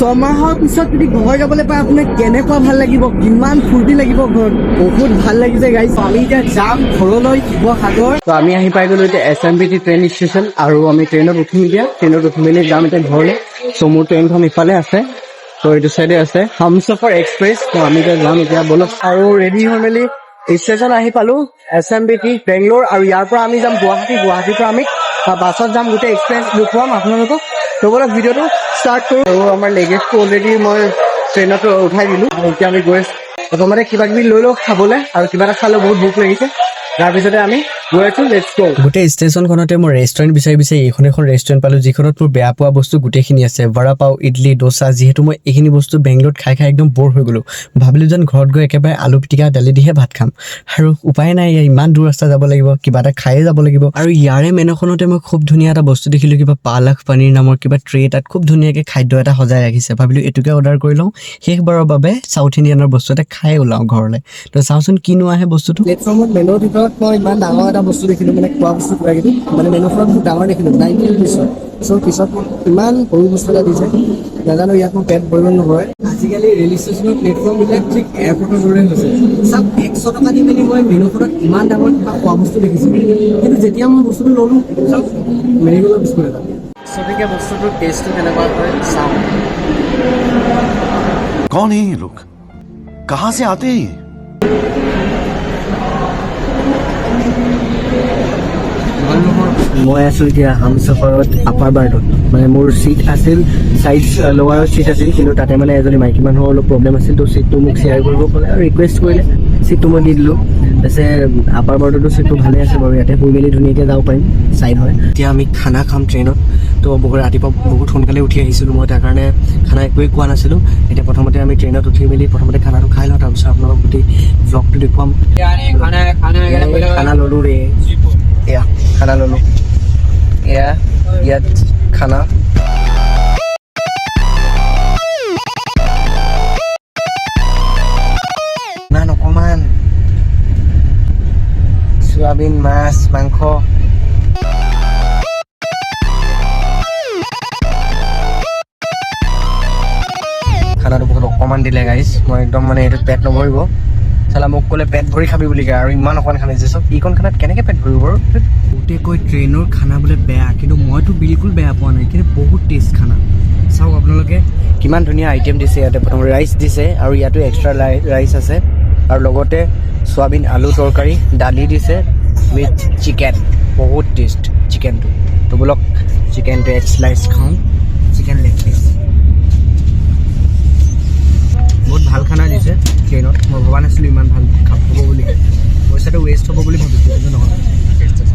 ছমাহৰ পিছত যদি ঘৰ যাবলৈ পায় আপোনাৰ কেনেকুৱা ভাল লাগিব, কিমান ফূৰ্তি লাগিব ঘৰত, বহুত ভাল লাগিছে গাইজ। আমি এতিয়া যাম ঘৰলৈ শিৱসাগৰ। তো আমি আহি পাই গ'লো এতিয়া SMBT ট্ৰেইন ষ্টেচন আৰু আমি ট্ৰেইনত উঠিম এতিয়া। ট্ৰেইনত উঠি মেলি যাম এতিয়া ঘৰলৈ। চ' মোৰ ট্ৰেইনখন ইফালে আছে, তো এইটো চাইডে আছে হামছফৰ এক্সপ্ৰেছ। তো আমি এতিয়া যাম এতিয়া বলক। আৰু ৰেডি হৈ মেলি ষ্টেচন আহি পালো SMBT বেংগলোৰ। আৰু ইয়াৰ পৰা আমি যাম গুৱাহাটী। গুৱাহাটীৰ পৰা আমি বাছত যাম, গোটেই এক্সপিৰিয়েঞ্চ দেখুৱাম আপোনালোকক। তো বলক ভিডিঅ'টো ষ্টাৰ্ট কৰোঁ। আৰু আমাৰ লেগেজটো অলৰেডি মই ট্ৰেইনত উঠাই দিলোঁ। আৰু এতিয়া আমি গৈ আছোঁ। প্ৰথমতে কিবা কিবি লৈ লওঁ খাবলৈ, আৰু কিবা এটা খালে বহুত ভোক লাগিছে। তাৰপিছতে আমি গৈ আছোঁ, লেটছ গো। গোটেই ষ্টেচনখনতে মই ৰেষ্টুৰেণ্ট বিচাৰি এইখন এখন ৰেষ্টুৰেণ্ট পালোঁ, যিখনত মোৰ বেয়া পোৱা বস্তু গোটেইখিনি আছে। বৰা পাও, ইডলি, ডোচা। যিহেতু মই এইখিনি বস্তু বেংগলোৰত খাই একদম বৰ হৈ গ'লোঁ, ভাবিলোঁ যেন ঘৰত গৈ একেবাৰে আলু পিটিকা দালি দিহে ভাত খাম। আৰু উপায় নাই, ইমান দূৰ ৰাস্তা যাব লাগিব, কিবা এটা খায়ে যাব লাগিব। আৰু ইয়াৰে মেনুখনতে মই খুব ধুনীয়া এটা বস্তু দেখিলোঁ, কিবা পালক পনীৰ নামৰ কিবা ট্ৰে এটাত খুব ধুনীয়াকৈ খাদ্য এটা সজাই ৰাখিছে। ভাবিলোঁ এইটোকে অৰ্ডাৰ কৰি লওঁ, শেষবাৰৰ বাবে চাউথ ইণ্ডিয়ানৰ বস্তু এটা খাই ওলাওঁ ঘৰলৈ। তো চাওঁচোন কিনো আহে বস্তুটো। প্লেটফৰ্মত মেনুৰ ভিতৰত মই ইমান ডাঙৰ এটা বস্তু দেখিলোঁ, মানে খোৱা বস্তু কিবা কিবি, মানে মেনুখনত খুব ডাঙৰ দেখিলোঁ 90 ৰুপিছত। চ' পিছত ইমান সৰু বস্তু এটা দিছে, নাজানো ইয়াত মোৰ পেট ভৰিব নভৰে। আজিকালি ৰেল ষ্টেচনৰ প্লেটফৰ্মবিলাক ঠিক এয়াৰপৰ্টৰ দৰে হৈছে। চাওক 100 টকা দি মেলি মই মেনুখনত ইমান ডাঙৰ কিবা খোৱা বস্তু দেখিছোঁ, কিন্তু যেতিয়া মই বস্তুটো ল'লোঁ, চাওক মেৰিগোল্ডৰ বিস্কুট এটা। গতিকে বস্তুটোৰ টেষ্টটো কেনেকুৱা হয় চাওঁ। कौन है ये लोग, कहाँ से आते हैं? মই আছোঁ এতিয়া হামছফৰত আপাৰ বাৰ্ডত। মানে মোৰ চিট আছিল চাইড লোৱাৰৰ চিট আছিল, কিন্তু তাতে মানে এজনী মাইকী মানুহৰ অলপ প্ৰব্লেম আছিল। তো চিটটো মোক শ্বেয়াৰ কৰিব ক'লে আৰু ৰিকুৱেষ্ট কৰিলে, চিটটো মই দি দিলোঁ। তাৰপিছত আপাৰ বাৰ্ডতো চিটটো ভালে আছে বাৰু, ইয়াতে শুই মেলি ধুনীয়াকৈ যাব পাৰিম, চাইড হয়। এতিয়া আমি খানা খাম ট্ৰেইনত। তো বহুত ৰাতিপুৱা বহুত সোনকালে উঠি আহিছিলোঁ মই, তাৰ কাৰণে খানা একোৱেই খোৱা নাছিলোঁ। এতিয়া প্ৰথমতে আমি ট্ৰেইনত উঠি মেলি প্ৰথমতে খানাটো খাই লওঁ, তাৰপিছত আপোনালোকক গোটেই ভ্লগটো দেখুৱাম। খানা ল'লোঁ ৰে, এয়া খানা ল'লোঁ, এয়া ইয়াত খানা। ইমান অকণমান চয়াবিন, মাছ, মাংস। খানাটো বহুত অকণমান দিলে গাইজ, মই একদম মানে এইটো পেট নভৰিব। চালা মোক ক'লে পেট ভৰি খাবি বুলি কয়, আৰু ইমান অকণমান খানা দিছে। চব এইকণ খানাত কেনেকৈ পেট ভৰিব বাৰু? বহুতে কৈ ট্ৰেইনৰ খানা বোলে বেয়া, কিন্তু মইতো বিলকুল বেয়া পোৱা নাই, কিন্তু বহুত টেষ্ট খানা। চাওক আপোনালোকে কিমান ধুনীয়া আইটেম দিছে। ইয়াতে প্ৰথম ৰাইচ দিছে, আৰু ইয়াতো এক্সট্ৰা ৰাইচ আছে, আৰু লগতে চয়াবিন আলু তৰকাৰী, দালি দিছে উইথ চিকেন। বহুত টেষ্ট চিকেনটো। তো বোলক চিকেনটো এক স্লাইচ খাওঁ, চিকেন লেগ পিচ। বহুত ভাল খানা দিছে ট্ৰেইনত, মই ভবা নাছিলোঁ ইমান ভাল হ'ব বুলি। পইচাটো ৱেষ্ট হ'ব বুলি ভাবিছোঁ, কিন্তু নহয়, টেষ্ট আছে।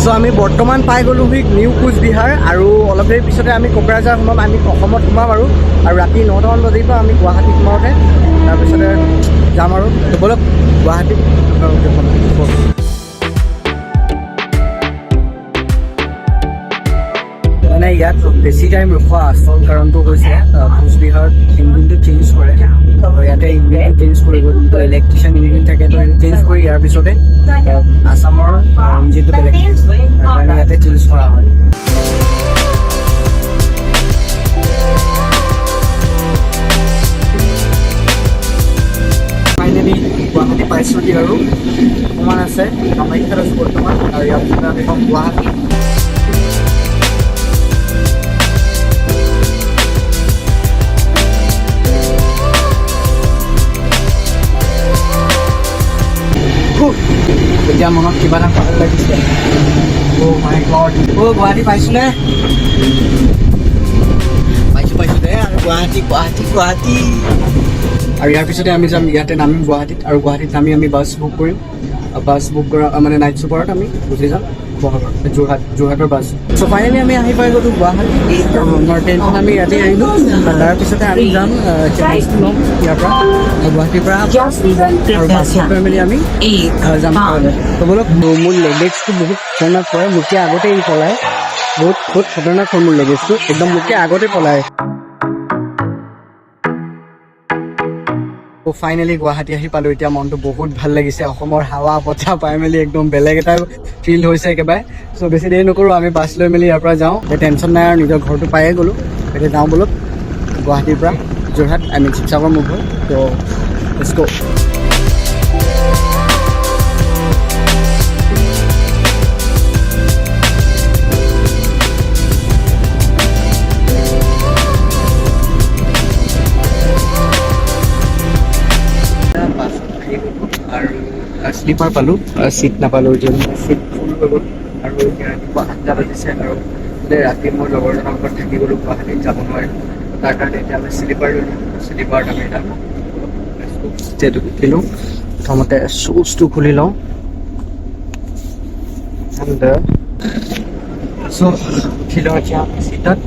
চ' আমি বৰ্তমান পাই গ'লোহি নিউ কোচবিহাৰ, আৰু অলপ দেৰি পিছতে আমি কোকৰাঝাৰ সোমাম। আমি অসমত সোমাম আৰু ৰাতি 9টামান বজাৰ পৰা আমি গুৱাহাটী সোমাওঁতে, তাৰপিছতে যাম আৰু। ব'লক গুৱাহাটীত মানে ইয়াত বেছি টাইম ৰখোৱা আচল কাৰণটো হৈছে কোচবিহাৰত ইঞ্জিনটো চেঞ্জ কৰে, ইয়াতে ইঞ্জিনটো চেঞ্জ কৰিব। ইলেক্ট্ৰিচিয়ান ইঞ্জিন থাকে, তো চেঞ্জ কৰি ইয়াৰ পিছতে আছামৰ ইঞ্জিনটো বেলেগ, সেইকাৰণে ইয়াতে চেঞ্জ কৰা হয়। ফাইনেলি গুৱাহাটী পাইছোঁহি, আৰু অকণমান আছে কামাখ্যাত আছোঁ বৰ্তমান, আৰু ইয়াৰ পিছতে আমি পাম গুৱাহাটী। এতিয়া মনত কিবা এটা ভাল লাগিছে। অ' মাই গড, অ' গুৱাহাটী পাইছোঁনে? পাইছোঁ দে। আৰু গুৱাহাটী। আৰু ইয়াৰ পিছতে আমি যাম, ইয়াতে নামিম গুৱাহাটীত, আৰু গুৱাহাটীত নামি আমি বাছ বুক কৰিম, বাছ বুক কৰা মানে নাইট ছুপাৰত আমি গুচি যাম যোৰহাটৰ বাছ। চ' ফাইনেলি আমি আহি পাই গ'লোঁ গুৱাহাটী। আমাৰ ট্ৰেইনখন আমি ইয়াতে আহিলোঁ। তাৰপিছতে আমি যাম চেন্নাইত ল'ম ইয়াৰ পৰা গুৱাহাটীৰ পৰা আৰু বাছত গৈ মেলি আমি যাম ঘৰলৈ। ত' ব'লক। মোৰ লেগেজটো বহুত খতৰনাক হয়, মোতকৈ আগতে ই পলায়। বহুত খতৰনাক হয় মোৰ লেগেজটো, একদম মোতকৈ আগতে পলায়। ফাইনেলি গুৱাহাটী আহি পালোঁ। এতিয়া মনটো বহুত ভাল লাগিছে। অসমৰ হাৱা বতাহ পাই মেলি একদম বেলেগ এটা ফিল হৈছে একেবাৰে। চ' বেছি দেৰি নকৰোঁ, আমি বাছ লৈ মেলি ইয়াৰ পৰা যাওঁ। এতিয়া টেনশ্যন নাই আৰু, নিজৰ ঘৰটো পায়ে গ'লোঁ। এতিয়া যাওঁ ব'লক গুৱাহাটীৰ পৰা যোৰহাট, শিৱসাগৰ মোৰ ঘৰ। ত' লেটছ গো। আৰু শ্লিপাৰ পালোঁ, ছিট নাপালোঁ, ছিট ফুল হৈ গ'ল। আৰু এতিয়া ৰাতিপুৱা 8টা বাজিছে আৰু ৰাতি মোৰ লগৰজনৰ ঘৰত থাকি গ'লোঁ, গুৱাহাটীত যাব নোৱাৰিম। তাৰ কাৰণে এতিয়া আমি শ্লিপাৰ ল'লোঁ। শ্লিপাৰত আমি এটা যিহেতু উঠিলোঁ, প্ৰথমতে শ্বুজটো খুলি লওঁ। এণ্ড চ' উঠি লওঁ এতিয়া ছিটত।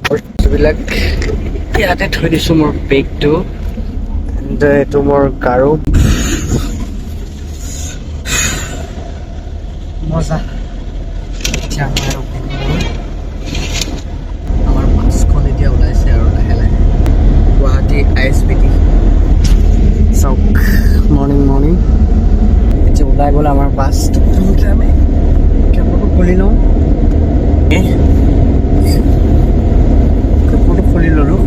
বস্তুবিলাক ইয়াতে থৈ দিছোঁ, মোৰ বেগটো। এইটো মোৰ গাৰু। মজা। এতিয়া আমাৰ বাছখন এতিয়া ওলাইছে আৰু লাহে লাহে গুৱাহাটী ISBT চাওক। মৰ্ণিং এতিয়া ওলাই গ'ল আমাৰ বাছ। প্ৰথমতে আমি কেবটো খুলি লওঁ। কেবটো খুলি ল'লোঁ।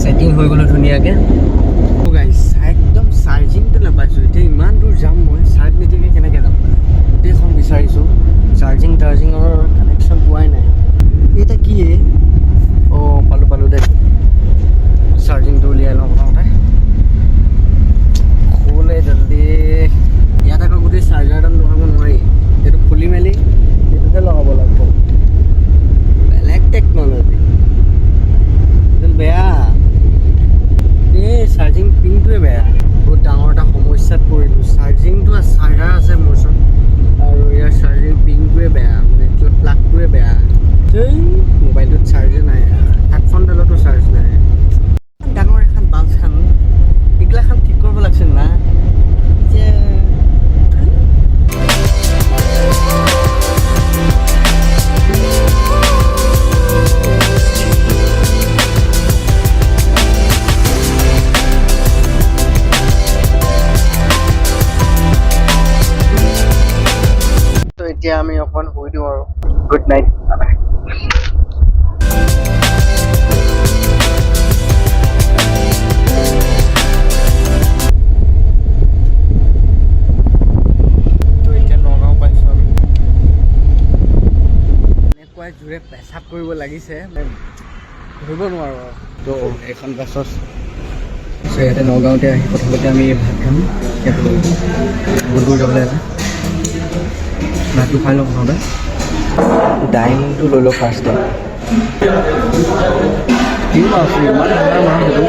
ছেটিং হৈ গ'লো ধুনীয়াকৈ। গাইছ একদম চাৰ্জিংটো নাপাইছোঁ। এতিয়া ইমান দূৰ যাম, মই চাৰ্জ নিদিয়াকৈ কেনেকৈ যাম? গোটেইখন বিচাৰিছোঁ, চাৰ্জিঙৰ কানেকশ্যন পোৱাই নাই। এতিয়া কি? অঁ পালোঁ দে। চাৰ্জিংটো উলিয়াই লওঁ প্ৰথমতে। খোলে জল্দি। ইয়াত আকৌ গোটেই চাৰ্জাৰডাল লগাব নোৱাৰি, এইটো খুলি মেলি এইটোতে লগাব লাগিব। বেলেগ টেকন'লজি বেয়া। এই চাৰ্জিং পিনটোৱে বেয়া। বহুত ডাঙৰ এটা সমস্যাত পৰিলোঁ। চাৰ্জিংটো চাৰ্জাৰ আছে মোৰ ওচৰত, আৰু ইয়াৰ চাৰ্জিং পিনটোৱে বেয়া, মানে প্লাগটোৱে বেয়া। এই মোবাইলটোত চাৰ্জে নাই, হেডফোনডালতো চাৰ্জ নাই। ডাঙৰ এখন বাল্বখন এইগিলাখন ঠিক কৰিব লাগিছিল না। এতিয়া আমি অকণমান শুই দিওঁ আৰু। Good night. তো এতিয়া নগাঁও পাইছোঁ আমি। এনেকুৱাই জোৰে পেচাব কৰিব লাগিছে, ধৰিব নোৱাৰোঁ আৰু। তো এইখন বাছত ইয়াতে নগাঁৱতে আহি প্ৰথমতে আমি ভাত খাম। ইয়াত বহুত দূৰ যাবলৈ আছে। ভাতটো খাই লওঁ প্ৰথমতে। ডাইনিংটো লৈ লওঁ ফাৰ্ষ্টে। কি মাছ? ইমান ডাঙৰ মাছ এইটো,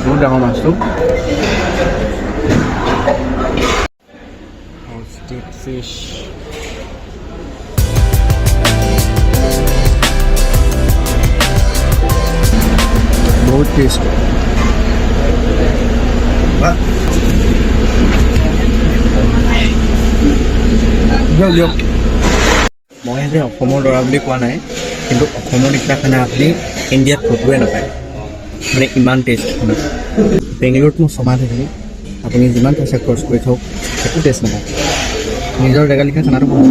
বহুত ডাঙৰ মাছটো। Stick fish. বহুত টেষ্ট। মই যে অসমৰ ল'ৰা বুলি কোৱা নাই, কিন্তু অসমৰ নিচিনা খানা আপুনি ইণ্ডিয়াত ক'তোৱে নাপায়, মানে ইমান টেষ্ট খানা। বেংগলোৰত মই ছমাহ থাকিলোঁ, আপুনি যিমান পইচা খৰচ কৰি থওক একো টেষ্ট নাপায়। নিজৰ জেগা লিখা খানাটো বহুত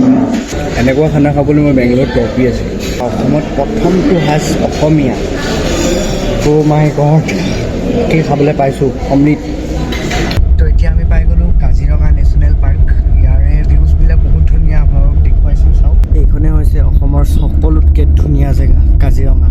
এনেকুৱা খানা খাবলৈ মই বেংগলোৰত টপি আছোঁ। অসমত প্ৰথমটো সাজ অসমীয়া। অ' মাই গড, কি খাবলৈ পাইছোঁ অমৃত। তো এতিয়া আমি পাই গ'লোঁ কাজিৰঙা নেশ্যনেল পাৰ্ক। ইয়াৰে ভিউজবিলাক বহুত ধুনীয়া, আপোনালোকক দেখুৱাইছোঁ চাওক। এইখনে হৈছে অসমৰ সকলোতকৈ ধুনীয়া জেগা কাজিৰঙা।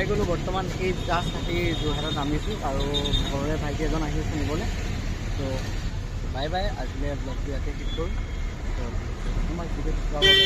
পাই গ'লোঁ বৰ্তমান এই জাষ্ট এই যোৰহাটত নামিছোঁ আৰু ঘৰৰে ভাইটি এজন আহি আছে নিবলৈ তো বাই বাই আজিলৈ ব্লগটো ইয়াতে শেষ কৰোঁ তো তোমাক ভিডিঅ'টো চোৱাৰ বাবে